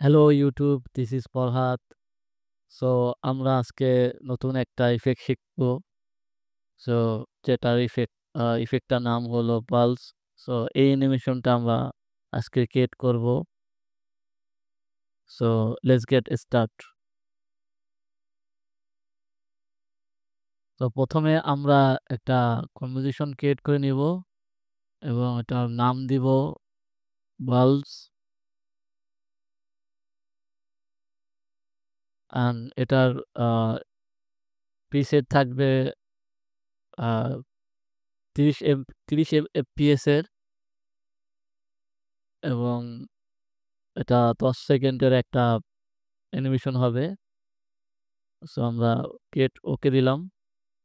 Hello YouTube, this is Farhad. So আমরা আজকে নতুন একটা ইফেক্ট শিখবো। সো যেটার ইফেক্টটার নাম হলো পালস। সো এই অ্যানিমেশনটা আমরা আজকে ক্রিয়েট করব। So let's get start. তো প্রথমে আমরা একটা কম্পোজিশন ক্রিয়েট করে নিব এবং এটার নাম দিব পালস। অ্যান্ড এটার প্রিসেট থাকবে আহ 30 এফপিএস এর এবং এটা 10 সেকেন্ডের একটা অ্যানিমেশন হবে। সো আমরা ওকে দিলাম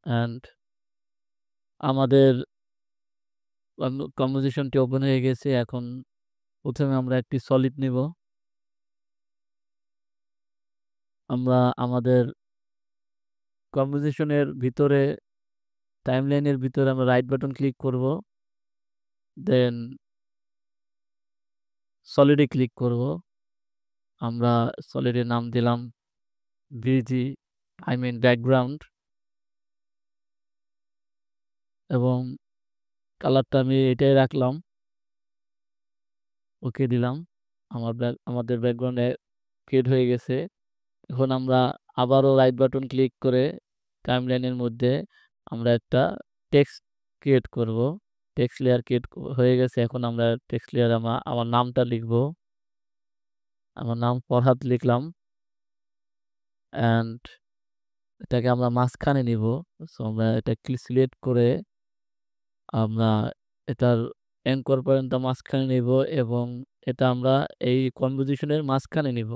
অ্যান্ড আমাদের কম্পোজিশনটি ওপেন হয়ে গেছে। এখন প্রথমে আমরা একটি সলিড নিব। আমরা আমাদের কম্পোজিশনের ভিতরে টাইমলাইনের ভিতরে আমরা রাইট বাটন ক্লিক করব। দেন সলিডে ক্লিক করব। আমরা সলিডের নাম দিলাম ভিজি, আই মিন ব্যাকগ্রাউন্ড, এবং কালারটা আমি এটাই রাখলাম। ওকে দিলাম। আমাদের ব্যাকগ্রাউন্ডে ক্রিয়েট হয়ে গেছে। এখন আমরা আবারও রাইট বাটন ক্লিক করে টাইমলাইনের মধ্যে আমরা একটা টেক্সট ক্রিয়েট করব। টেক্সট লেয়ার ক্রিয়েট হয়ে গেছে। এখন আমরা টেক্সট লেয়ারে আমার নামটা লিখব। আমার নাম ফরহাদ লিখলাম অ্যান্ড এটাকে আমরা মাঝখানে নিব। সো আমরা এটা সিলেক্ট করে আমরা এটার অ্যাঙ্কর পয়েন্টটা মাঝখানে নিব এবং এটা আমরা এই কম্পোজিশনের মাঝখানে নিব।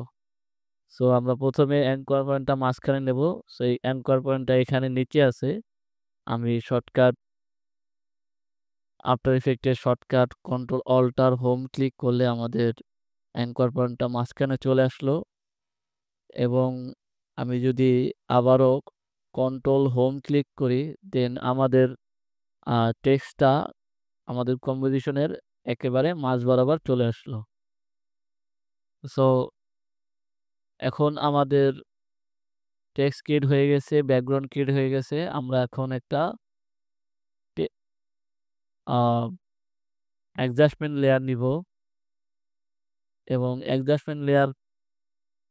সো আমরা প্রথমে অ্যাঙ্কর পয়েন্টটা মাঝখানে নেব। সো এই অ্যাঙ্কর পয়েন্টটা এখানে নিচে আছে। আমি শর্টকাট আফটার ইফেক্টের shortcut control alt home click করলে আমাদের অ্যাঙ্কর পয়েন্টটা মাঝখানে চলে আসলো। এবং আমি যদি আবারও কন্ট্রোল হোম ক্লিক করি দেন আমাদের টেক্সটটা আমাদের কম্পোজিশনের একেবারে মাঝ বরাবর চলে আসলো। সো এখন আমাদের টেক্সট ক্রিয়েট হয়ে গেছে, ব্যাকগ্রাউন্ড ক্রিয়েট হয়ে গেছে। আমরা এখন একটা অ্যাডজাস্টমেন্ট লেয়ার নিব এবং অ্যাডজাস্টমেন্ট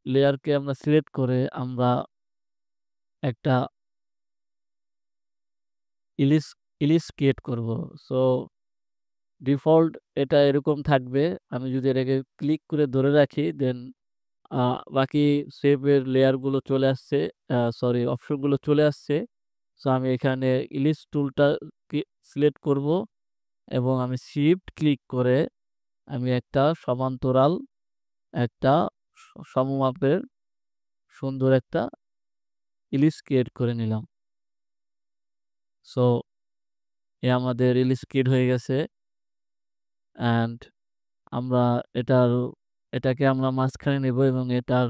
লেয়ারকে আমরা সিলেক্ট করে আমরা একটা ইলিশ ইলিশ ক্রিয়েট করব। সো ডিফল্ট এটা এরকম থাকবে। আমি যদি এটাকে ক্লিক করে ধরে রাখি দেন বাকি শেপের লেয়ারগুলো চলে আসছে, সরি অপশনগুলো চলে আসছে। সো আমি এখানে ইলিশ টুলটা সিলেক্ট করব এবং আমি শিফট ক্লিক করে আমি একটা সমান্তরাল একটা সমমাপের সুন্দর একটা ইলিশ ক্রিয়েট করে নিলাম। সো আমাদের ইলিশ ক্রিয়েট হয়ে গেছে অ্যান্ড আমরা এটাকে আমরা মাঝখানে নেব এবং এটার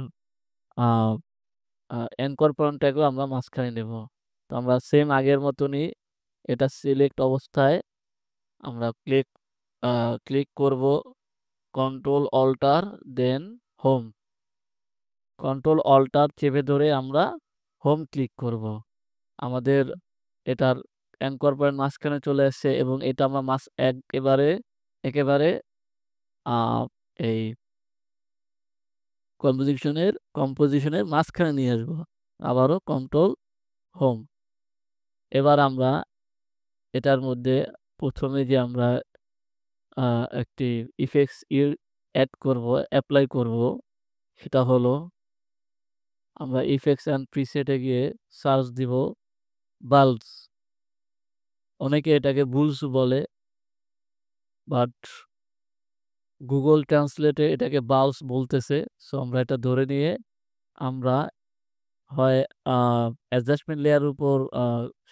অ্যাঙ্কর পয়েন্টটাকেও আমরা মাঝখানে নেব। তো আমরা সেম আগের মতনই এটা সিলেক্ট অবস্থায় আমরা ক্লিক করব কন্ট্রোল অল্টার দেন হোম। কন্ট্রোল অল্টার চেপে ধরে আমরা হোম ক্লিক করব। আমাদের এটার অ্যাঙ্কর পয়েন্ট মাঝখানে চলে আসছে এবং এটা আমরা একেবারে এই কম্পোজিশনের মাঝখানে নিয়ে আসবো। আবারও কন্ট্রোল হোম। এবার আমরা এটার মধ্যে প্রথমে যে আমরা একটি ইফেক্টস অ্যাড করব, অ্যাপ্লাই করব, সেটা হলো আমরা ইফেক্টস অ্যান্ড প্রিসেটে গিয়ে সার্চ দিব বাল্বস। অনেকে এটাকে বুলস বলে, বাট গুগল ট্রান্সলেটে এটাকে বাল্বস বলতেছে। সো আমরা এটা ধরে নিয়ে আমরা হয় অ্যাডজাস্টমেন্ট লেয়ারের উপর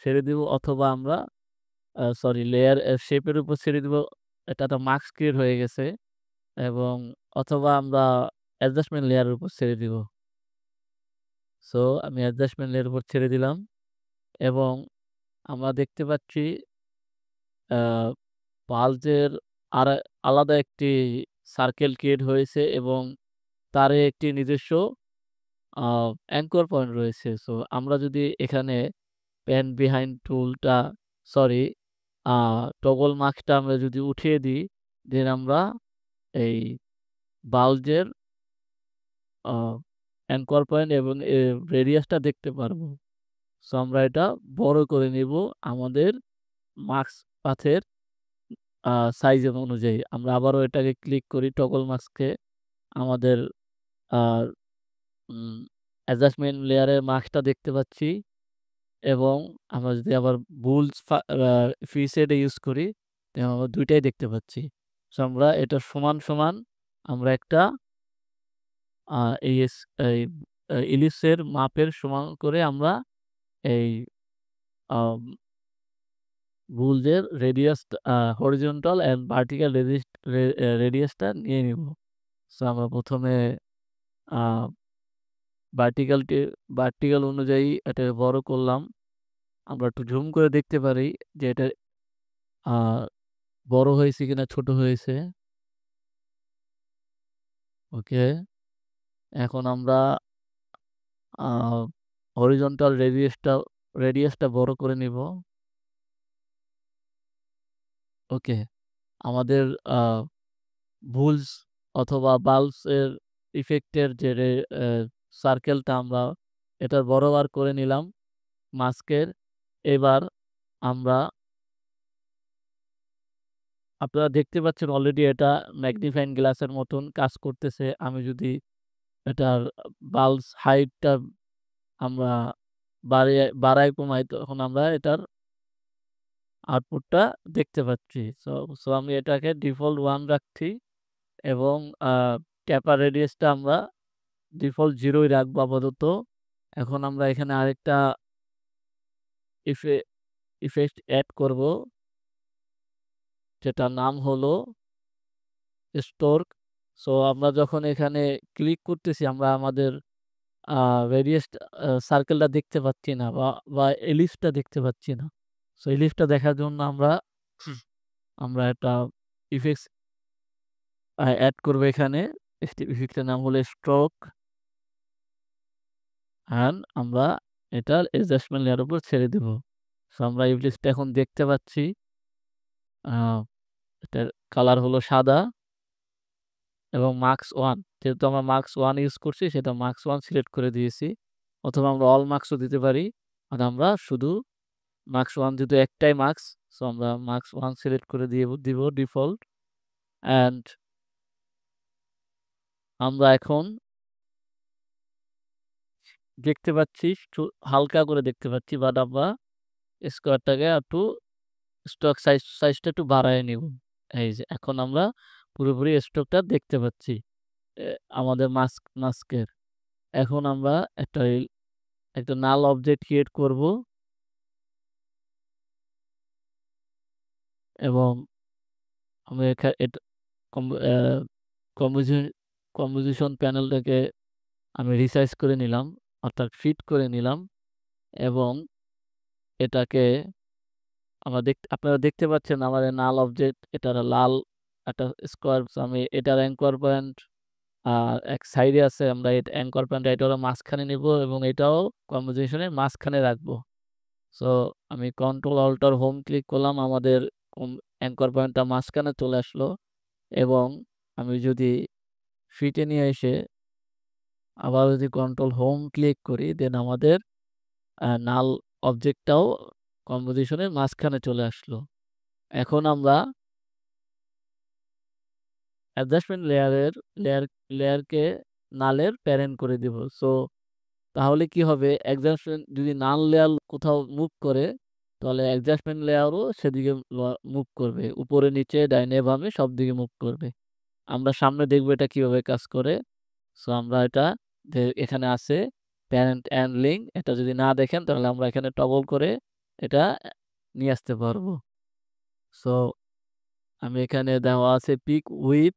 ছেড়ে দিব অথবা আমরা লেয়ার শেপের উপর ছেড়ে দিব। এটা একটা মাস্ক ক্রিয়েট হয়ে গেছে এবং অথবা আমরা অ্যাডজাস্টমেন্ট লেয়ারের উপর ছেড়ে দিব। সো আমি অ্যাডজাস্টমেন্ট লেয়ারের উপর ছেড়ে দিলাম এবং আমরা দেখতে পাচ্ছি পালসের আর আলাদা একটি সার্কেল ক্রিয়েট হয়েছে এবং তারে একটি নিজস্ব অ্যাঙ্কর পয়েন্ট রয়েছে। সো আমরা যদি এখানে প্যান বিহাইন্ড টুলটা সরি আ টগল মাস্কটা আমরা যদি উঠিয়ে দিই, দেন আমরা এই বাল্বের আ অ্যাঙ্কর পয়েন্ট এবং রেডিয়াসটা দেখতে পারবো। সো আমরা এটা বড় করে নিব আমাদের মাস্ক পাথের আ সাইজের অনুযায়ী। আমরা আবারও এটাকে ক্লিক করি টগল মাস্কে আমাদের আ উম অ্যাডজাস্টমেন্ট লেয়ারের মাস্কটা দেখতে পাচ্ছি এবং আমরা যদি আবার বুলস ফিসেট ইউজ করি, তাহলে আমরা ২ টাই দেখতে পাচ্ছি। সো আমরা এটা সমান আমরা একটা আ ইস এই ইলিপসের মাপের সমান করে আমরা এই আম বুলসের রেডিয়াস হরিজন্টাল অ্যান্ড ভার্টিক্যাল রেডিয়াসটা নিয়ে নিব। সো আমরা ১ম এ আ ভার্টিক্যালটি ভার্টিক্যাল অনুযায়ী এটাকে বড় করলাম। আমরা একটু জুম করে দেখতে পারি যে এটা আ বড় হয়েছে কিনা ছোট হয়েছে। ওকে। এখন আমরা আ হরিজন্টাল রেডিয়াসটা বড় করে নিব। ওকে। আমাদের আ বুলস অথবা বাল্বস এর ইফেক্ট এর যে সার্কেলটা আমরা এটার বরাবর করে নিলাম মাস্কের। এবার আমরা আপনারা দেখতে পাচ্ছেন অলরেডি এটা ম্যাগনিফাইং গ্লাসের মতন কাজ করতেছে। আমি যদি এটার বাল্বস হাইটটা আমরা বাড়াই কমাই তখন আমরা এটার আউটপুটটা দেখতে পাচ্ছি। সো আমি এটাকে ডিফল্ট 1 রাখছি এবং আ ট্যাপার রেডিয়াসটা আমরা ডিফল্ট 0 ই রাখবো আপাতত। এখন আমরা এখানে আরেকটা ইফে ইফেক্ট এড করব। যেটার নাম হলো স্টোরক। সো আমরা যখন এখানে ক্লিক করতেছি আমরা আমাদের আ রেডিয়াস সার্কেলটা দেখতে পাচ্ছি না বা এলিপসটা দেখতে পাচ্ছি না। সো এলিপসটা দেখার জন্য আমরা একটা ইফেক্টস এড করব এখানে। ইফেক্টের নাম হলো স্ট্রোক অ্যান্ড আমরা এটার অ্যাডজাস্টমেন্ট লেয়ার উপর ছেড়ে দিব। সো আমরা ইলিপসটা এখন দেখতে পাচ্ছি। আ এটার কালার হলো সাদা এবং মার্কস 1 যেহেতু আমরা মার্কস 1 ইউজ করছি সেটা মার্কস 1 সিলেক্ট করে দিয়েছি। অথবা আমরা অল মার্কস ও দিতে পারি। আর আমরা শুধু মার্কস 1 যেহেতু একটাই মার্কস, সো আমরা মার্কস 1 সিলেক্ট করে দিব ডিফল্ট অ্যান্ড আমরা এখন দেখতে পাচ্ছি হালকা করে দেখতে পাচ্ছি বাট আমরা স্কোয়ারটাকে একটু সাইজটা একটু বাড়ায় নিব। এই যে এখন আমরা পুরোপুরি স্ট্রোকটা দেখতে পাচ্ছি। এ আমাদের মাস্কের। এখন আমরা একটা নাল অবজেক্ট ক্রিয়েট করব এবং আমি এটা কম অ্যা কম্পোজি কম্পোজিশন প্যানেলটাকে আমি রিসাইজ করে নিলাম, অর্থাৎ ফিট করে নিলাম এবং এটাকে আপনারা দেখতে পাচ্ছেন আমাদের নাল অবজেক্ট এটার লাল একটা স্কোয়ার আমি এটার অ্যাঙ্কর পয়েন্ট এক সাইডে আছে আমরা অ্যাঙ্কর পয়েন্ট এটারও মাঝখানে নিব এবং এটাও কম্পোজিশনের মাঝখানে রাখবো। সো আমি কন্ট্রোল অল্টার হোম ক্লিক করলাম আমাদের অ্যাঙ্কর পয়েন্টটা মাঝখানে চলে আসলো এবং আমি যদি ফিটে নিয়ে এসে আবার যদি কন্ট্রোল হোম ক্লিক করি দেন আমাদের নাল অবজেক্টটাও কম্পোজিশনের মাঝখানে চলে আসলো। এখন আমরা অ্যাডজাস্টমেন্ট লেয়ার লেয়ারকে নালের প্যারেন্ট করে দিব। সো তাহলে কি হবে অ্যাডজাস্টমেন্ট যদি নাল লেয়ার কোথাও মুভ করে তাহলে অ্যাডজাস্টমেন্ট লেয়ারও সেদিকে মুভ করবে। উপরে নিচে ডাইনে বামে সবদিকে মুভ করবে। আমরা সামনে দেখব এটা কিভাবে কাজ করে। সো আমরা এটা এখানে আছে প্যারেন্ট অ্যান্ড লিঙ্ক এটা যদি না দেখেন তাহলে আমরা এখানে টগল করে এটা নিয়ে আসতে পারবো। সো আমি এখানে দেওয়া আছে পিক উইথ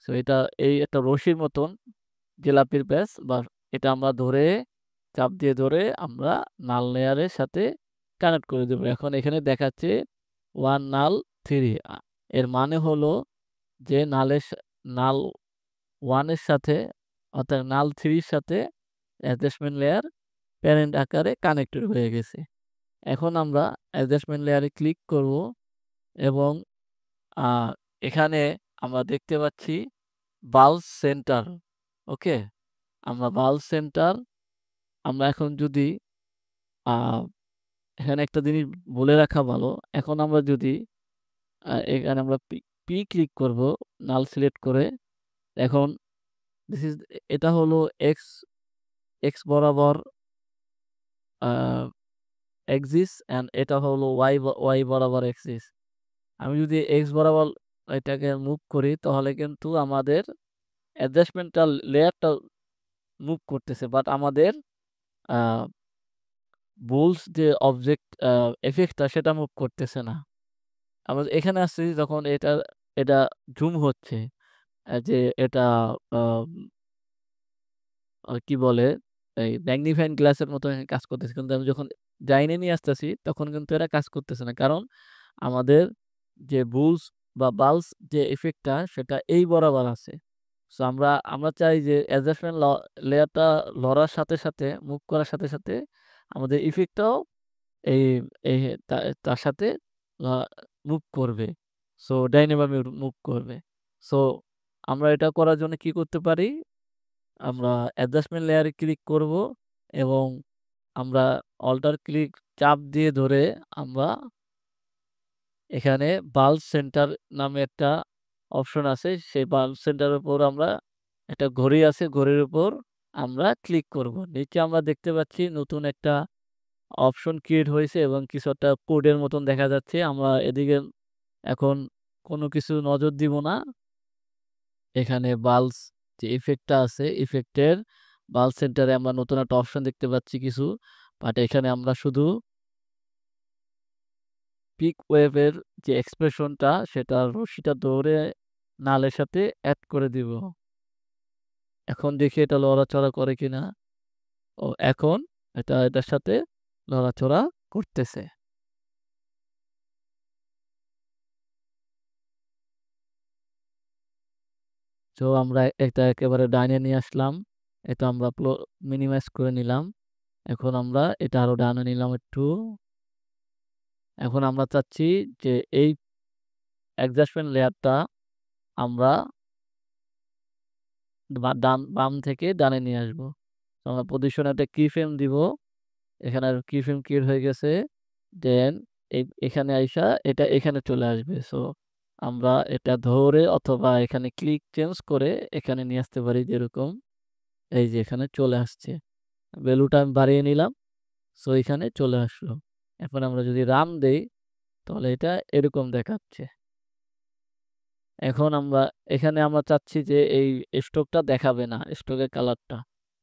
সো এটা এই একটা রশির মতন জিলাপির প্যাচ বা এটা আমরা ধরে চাপ দিয়ে ধরে আমরা নাল লেয়ারের সাথে কানেক্ট করে দেব। এখন এখানে দেখাচ্ছে 1 নাল 3 এর মানে হলো যে নাল 1 এর সাথে অর্থাৎ নাল 3 এর সাথে অ্যাডজাস্টমেন্ট লেয়ার প্যারেন্ট আকারে কানেক্টেড হয়ে গেছে। এখন আমরা অ্যাডজাস্টমেন্ট লেয়ারে ক্লিক করব এবং আ এখানে আমরা দেখতে পাচ্ছি বাল্ব সেন্টার। ওকে? আমরা বাল্ব সেন্টার আমরা এখন যদি আ এখানে একটা জিনিস বলে রাখা ভালো। এখন আমরা যদি এখানে আমরা পি ক্লিক করব নাল সিলেক্ট করে। এখন দিস ইস এটা হলো এক্স বরাবর আ এক্সিস অ্যান্ড এটা হলো ওয়াই বরাবর এক্সিস। আমি যদি এক্স বরাবর এটাকে মুভ করি তাহলে কিন্তু আমাদের অ্যাডজাস্টমেন্টটা লেয়ারটা মুভ করতেছে। বাট আমাদের আ বুলস যে ইফেক্টটা সেটা মুভ করতেছে না। আমরা এখানে আসছি যখন এটা জুম হচ্ছে। যে এটা আ কি বলে এই ম্যাগনিফাইং গ্লাসের মতো কাজ করতেছে। কিন্তু আমি যখন ডাইনে নিয়ে আসতেছি তখন কিন্তু এরা কাজ করতেছে না। কারণ আমাদের যে বুলস বা বাল্বস যে ইফেক্টটা সেটা এই বরাবর আছে। সো আমরা চাই যে অ্যাডজাস্টমেন্ট লেয়ারটা লড়ার সাথে মুভ করার সাথে আমাদের ইফেক্টটাও এই এই তার সাথে আ মুভ করবে। সো ডাইনে বামে মুভ করবে। সো আমরা এটা করার জন্য কি করতে পারি? আমরা অ্যাডজাস্টমেন্ট লেয়ারে ক্লিক করব এবং আমরা অল্টার ক্লিক চাপ দিয়ে ধরে আমরা এখানে বাল্ব সেন্টার নামে একটা অপশন আছে। সেই বাল্ব সেন্টারের উপর আমরা একটা ঘড়ি আছে, ঘড়ির উপর আমরা ক্লিক করব। নিচে আমরা দেখতে পাচ্ছি নতুন একটা অপশন ক্রিয়েট হয়েছে এবং কিছু একটা কোডের মতন দেখা যাচ্ছে। আমরা এদিকে এখন কোনো কিছু নজর দিব না। এখানে বাল্বস যে ইফেক্টটা আছে, ইফেক্টের বাল্ব সেন্টারে আমরা নতুন একটা অপশন দেখতে পাচ্ছি কিছু। বাট এখানে আমরা শুধু পিক ওয়েভের যে এক্সপ্রেশনটা সেটা রশ্মিটা ধরে নালের সাথে এড করে দিব। এখন দেখি এটা লড়াচড়া করে কিনা। এখন এটার সাথে নড়াচড়া করতেছে। তো আমরা এটা একেবারে ডাইনে নিয়ে আসলাম। এটা আমরা মিনিমাইজ করে নিলাম। এখন আমরা এটা আরো ডানে নিলাম একটু। এখন আমরা চাচ্ছি যে এই অ্যাডজাস্টমেন্ট লেয়ারটা আমরা বাম থেকে ডানে নিয়ে আসবো। তো আমরা পজিশনে একটা কি ফ্রেম দিব। এখানে কি ফ্রেম ক্রিয়েট হয়ে গেছে। দেন এখানে আইসা এটা এখানে চলে আসবে। সো আমরা এটা ধরে অথবা এখানে ক্লিক চেঞ্জ করে এখানে নিয়ে আসতে পারি যেরকম এই যে এখানে চলে আসছে। ভ্যালুটা আমি বাড়িয়ে নিলাম। সো এখানে চলে আসলো। এখন আমরা যদি রান দেই তাহলে এটা এরকম দেখাচ্ছে। এখন এখানে আমরা চাচ্ছি যে এই স্ট্রোকটা দেখাবে না, স্ট্রোকের কালারটা।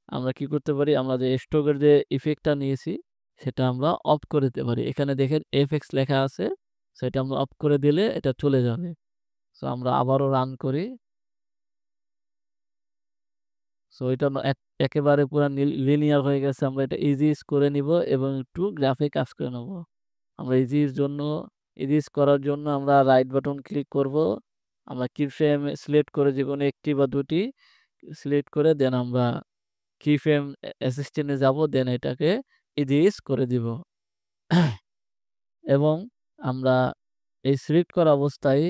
আমরা কি করতে পারি? আমরা যে স্ট্রোকের যে ইফেক্টটা নিয়েছি সেটা আমরা অফ করে দিতে পারি। এখানে দেখেন এফএক্স লেখা আছে। সেটা আমরা অফ করে দিলে এটা চলে যাবে। সো আমরা আবারও রান করি। সো এটা একেবারে পুরা লিনিয়ার হয়ে গেছে। আমরা এটা ইজিস করে নিব এবং একটু গ্রাফে কাজ করে নেব। আমরা ইজিস করার জন্য আমরা রাইট বাটন ক্লিক করব। আমরা কিফ্রেম সিলেক্ট করে যেকোনো একটি বা দুটি সিলেক্ট করে দেন আমরা কিফ্রেম অ্যাসিস্ট্যান্ট এ যাব। দেন এটাকে ইজিস করে দিব। এবং আমরা এই সিলেক্ট করা অবস্থায়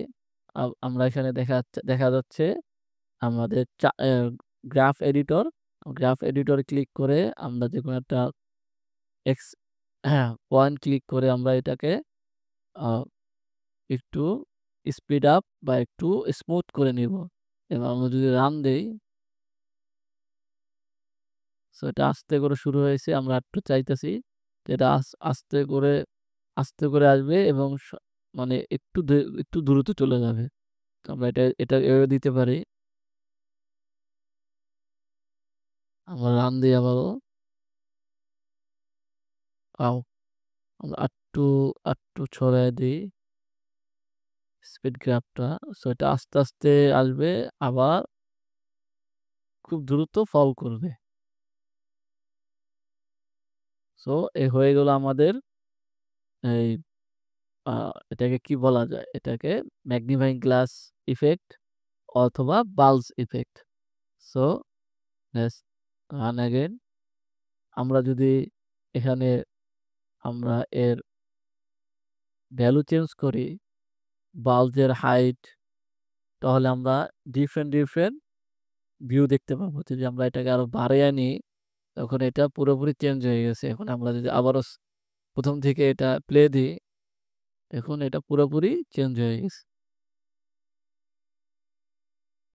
আমরা এখানে দেখা যাচ্ছে আমাদের গ্রাফ এডিটর ক্লিক করে আমরা যেকোনো একটা এক্স পয়েন্ট ক্লিক করে আমরা এটাকে আ একটু স্পিড আপ বা একটু স্মুথ করে নিব। এবং আমরা যদি রান দেই, সো এটা আস্তে করে শুরু হয়েছে। আমরা একটু চাইতেছি যে এটা আস্তে করে আসবে এবং মানে একটু দ্রুত চলে যাবে। তো আমরা এটা এভাবে দিতে পারি। আমরা রান দেই আবারও। আও আমরা আরেকটু ছড়ায় দেই স্পিড গ্রাফটা। সো এটা আস্তে আসবে আবার খুব দ্রুত ফল করবে। সো হয়ে গেল আমাদের এই আ এটাকে কি বলা যায়? এটাকে ম্যাগনিফাইং গ্লাস ইফেক্ট অথবা bulbs effect. So let's run again. আমরা যদি এখানে আমরা এর ভ্যালু চেঞ্জ করি, বাল্বের হাইট, তাহলে আমরা ডিফারেন্ট ভিউ দেখতে পাবো। যদি আমরা এটাকে আরো বাড়াইয়া নিই, তখন এটা পুরোপুরি চেঞ্জ হয়ে গেছে। এখন আমরা যদি আবারও ১ম থেকে এটা প্লে দিই, দেখুন এটা পুরোপুরি চেঞ্জ হয়ে গেছে।